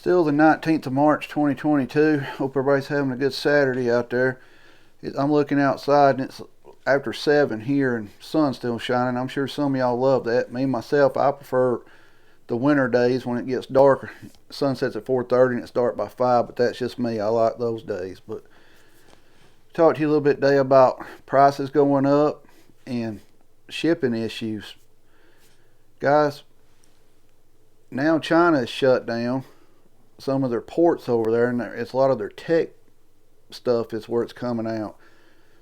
Still the 19th of March 2022. Hope everybody's having a good Saturday out there. I'm looking outside and it's after 7 here and sun's still shining. I'm sure some of y'all love that. Me, myself, I prefer the winter days when it gets darker. Sun sets at 4:30 and it's dark by 5, but that's just me. I like those days. But talk to you a little bit today about prices going up and shipping issues. Guys, now China is shut down some of their ports over there, and it's a lot of their tech stuff is where it's coming out.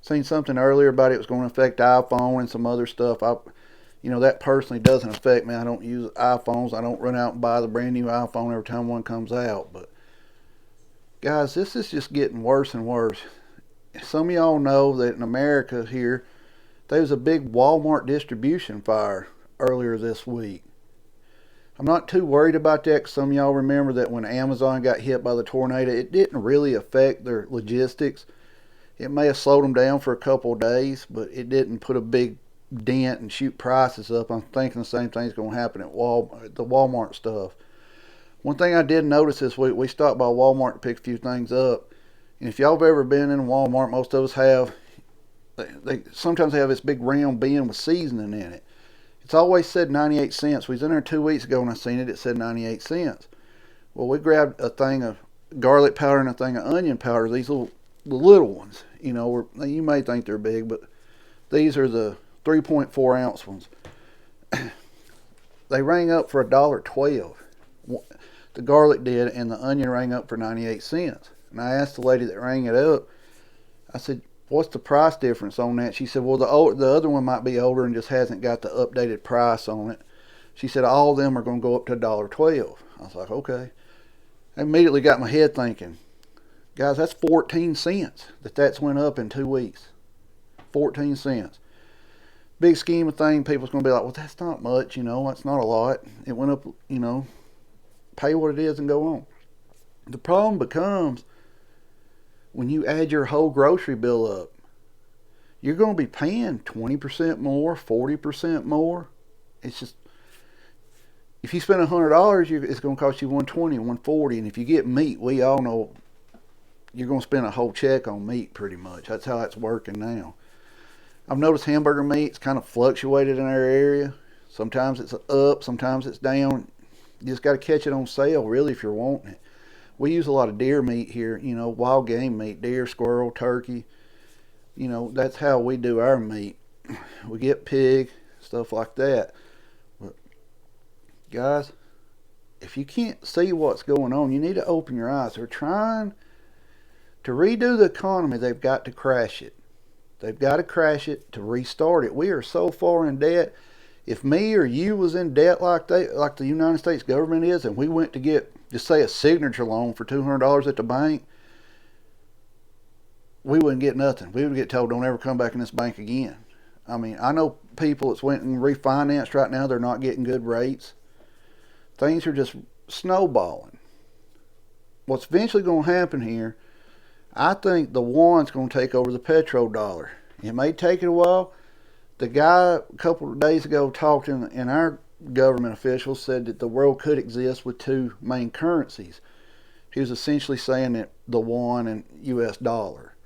Seen something earlier about it was going to affect iPhone and some other stuff. That personally doesn't affect me. I don't use iPhones. I don't run out and buy the brand new iPhone every time one comes out. But guys, this is just getting worse and worse. Some of y'all know that in America here, there was a big Walmart distribution fire earlier this week. I'm not too worried about that because some of y'all remember that when Amazon got hit by the tornado, it didn't really affect their logistics. It may have slowed them down for a couple of days, but it didn't put a big dent and shoot prices up. I'm thinking the same thing's going to happen at the Walmart stuff. One thing I did notice this week, we stopped by Walmart to pick a few things up. And if y'all have ever been in Walmart, most of us have, they sometimes have this big round bin with seasoning in it. It's always said 98 cents. We was in there 2 weeks ago and I seen it said 98 cents. Well, we grabbed a thing of garlic powder and a thing of onion powder, the little ones. You may think they're big, but these are the 3.4 ounce ones. They rang up for $1.12. The garlic did, and the onion rang up for 98 cents. And I asked the lady that rang it up, I said, what's the price difference on that? She said, well, the other one might be older and just hasn't got the updated price on it. She said, all of them are going to go up to $1.12. I was like, okay. I immediately got my head thinking, guys, that's 14 cents that's went up in 2 weeks. 14 cents. Big scheme of thing, people's going to be like, well, that's not much, that's not a lot. It went up, pay what it is and go on. The problem becomes when you add your whole grocery bill up, you're going to be paying 20% more, 40% more. It's just, if you spend $100, it's going to cost you $120, $140. And if you get meat, we all know you're going to spend a whole check on meat pretty much. That's how it's working now. I've noticed hamburger meat's kind of fluctuated in our area. Sometimes it's up, sometimes it's down. You just got to catch it on sale, really, if you're wanting it. We use a lot of deer meat here, wild game meat, deer, squirrel, turkey. That's how we do our meat. We get pig, stuff like that. But guys, if you can't see what's going on, you need to open your eyes. They're trying to redo the economy. They've got to crash it. They've got to crash it to restart it. We are so far in debt. If me or you was in debt like the United States government is, and we went to get, just say, a signature loan for $200 at the bank, we wouldn't get nothing. We would get told, don't ever come back in this bank again. I mean, I know people that's went and refinanced right now, they're not getting good rates. Things are just snowballing. What's eventually going to happen here, I think the yuan's going to take over the petrodollar. It may take it a while. The guy a couple of days ago talked in our government officials said that the world could exist with two main currencies. He was essentially saying that the yuan and US dollar.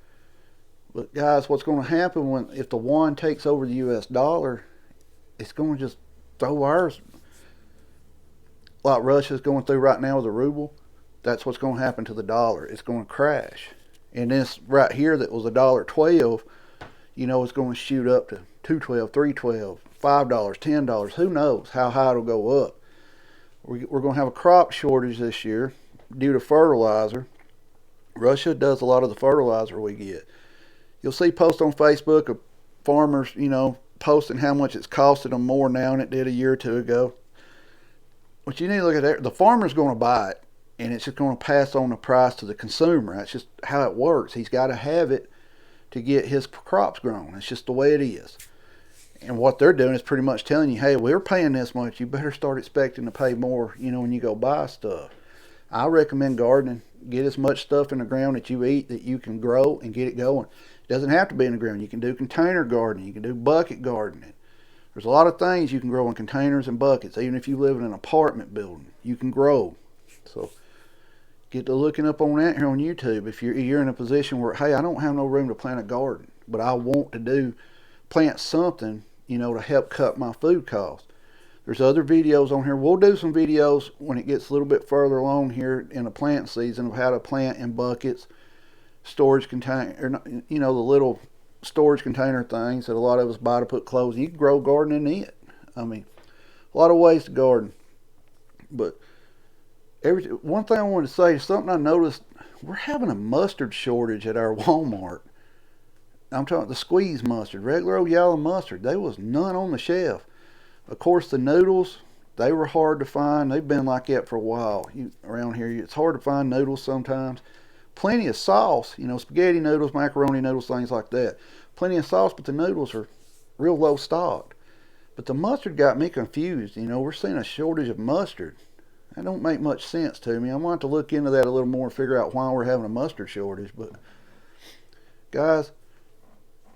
But guys, what's going to happen if the yuan takes over the US dollar, it's going to just throw ours, like Russia's going through right now with the ruble. That's what's going to happen to the dollar. It's going to crash. And this right here that was $1.12, it's going to shoot up to $2.12, $3.12, $5, $10. Who knows how high it'll go up. We're going to have a crop shortage this year due to fertilizer. Russia does a lot of the fertilizer we get. You'll see posts on Facebook of farmers, posting how much it's costing them more now than it did a year or two ago. But you need to look at that. The farmer's going to buy it, and it's just going to pass on the price to the consumer. That's just how it works. He's got to have it to get his crops grown. It's just the way it is. And what they're doing is pretty much telling you, hey, we're paying this much. You better start expecting to pay more, when you go buy stuff. I recommend gardening. Get as much stuff in the ground that you eat that you can grow and get it going. It doesn't have to be in the ground. You can do container gardening. You can do bucket gardening. There's a lot of things you can grow in containers and buckets. Even if you live in an apartment building, you can grow. So Get to looking up on that here on YouTube. If you're in a position where, hey, I don't have no room to plant a garden, but I want to plant something, to help cut my food costs. There's other videos on here. We'll do some videos when it gets a little bit further along here in the plant season of how to plant in buckets, storage container, the little storage container things that a lot of us buy to put clothes in. You can grow garden in it. I mean, a lot of ways to garden. But one thing I wanted to say is something I noticed. We're having a mustard shortage at our Walmart. I'm talking the squeeze mustard, regular old yellow mustard. There was none on the shelf. Of course, the noodles, they were hard to find. They've been like that for a while. Around here, it's hard to find noodles sometimes. Plenty of sauce, spaghetti noodles, macaroni noodles, things like that. Plenty of sauce, but the noodles are real low stocked. But the mustard got me confused. We're seeing a shortage of mustard. That don't make much sense to me. I'm going to have to look into that a little more and figure out why we're having a mustard shortage. But, guys,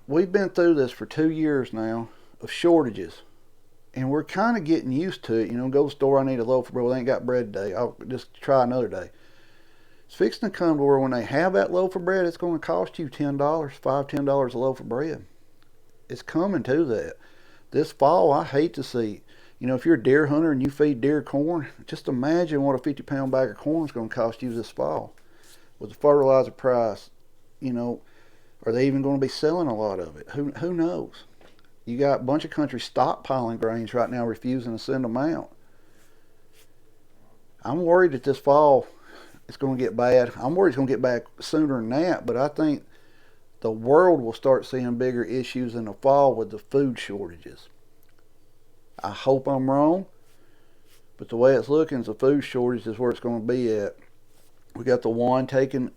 we've been through this for 2 years now of shortages. And we're kind of getting used to it. Go to the store, I need a loaf of bread. Well, they ain't got bread today. I'll just try another day. It's fixing to come to where when they have that loaf of bread, it's going to cost you $10, $5-10 a loaf of bread. It's coming to that. This fall, I hate to see. If you're a deer hunter and you feed deer corn, just imagine what a 50-pound bag of corn is going to cost you this fall. With the fertilizer price, are they even going to be selling a lot of it? Who knows? You got a bunch of countries stockpiling grains right now, refusing to send them out. I'm worried that this fall it's going to get bad. I'm worried it's going to get bad sooner than that, but I think the world will start seeing bigger issues in the fall with the food shortages. I hope I'm wrong, but the way it's looking is the food shortage is where it's going to be at. We got the one taking,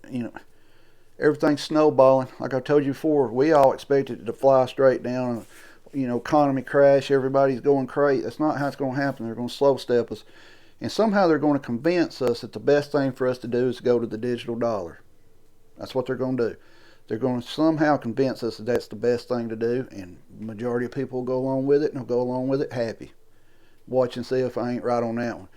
everything's snowballing. Like I told you before, we all expected it to fly straight down. Economy crash, everybody's going crazy. That's not how it's going to happen. They're going to slow step us. And somehow they're going to convince us that the best thing for us to do is to go to the digital dollar. That's what they're going to do. They're going to somehow convince us that that's the best thing to do, and the majority of people will go along with it, and they'll go along with it happy. Watch and see if I ain't right on that one.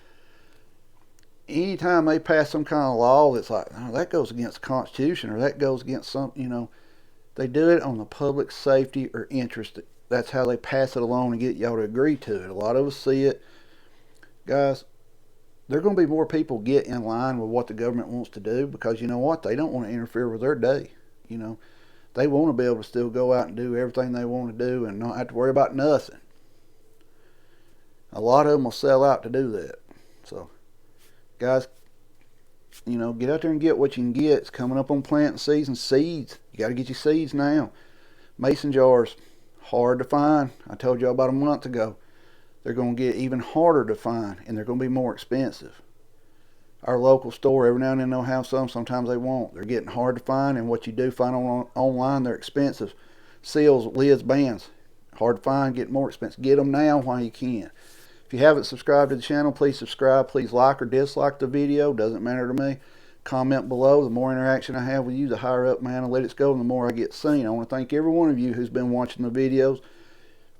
Anytime they pass some kind of law that's like, oh, that goes against the Constitution, or that goes against some, they do it on the public safety or interest. That's how they pass it along and get y'all to agree to it. A lot of us see it. Guys, there are going to be more people get in line with what the government wants to do because you know what? They don't want to interfere with their day. They want to be able to still go out and do everything they want to do and not have to worry about nothing. A lot of them will sell out to do that. So, guys, get out there and get what you can get. It's coming up on planting season. Seeds. You got to get your seeds now. Mason jars. Hard to find. I told you about a month ago. They're going to get even harder to find, and they're going to be more expensive. Our local store, every now and then they'll have some, sometimes they won't. They're getting hard to find, and what you do find online, they're expensive. Seals, lids, bands, hard to find, getting more expensive. Get them now while you can. If you haven't subscribed to the channel, please subscribe. Please like or dislike the video. Doesn't matter to me. Comment below. The more interaction I have with you, the higher up my analytics go, and the more I get seen. I want to thank every one of you who's been watching the videos.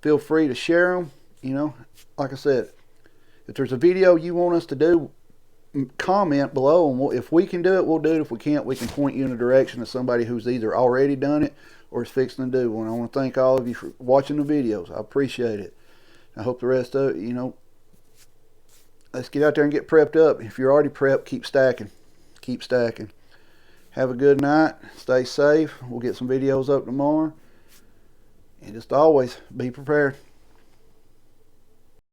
Feel free to share them. Like I said, if there's a video you want us to do, comment below, and if we can do it, we'll do it. If we can't, we can point you in the direction of somebody who's either already done it or is fixing to do one. I want to thank all of you for watching the videos. I appreciate it. I hope the rest of it, let's get out there and get prepped up. If you're already prepped, keep stacking. Keep stacking. Have a good night. Stay safe. We'll get some videos up tomorrow. And just always be prepared.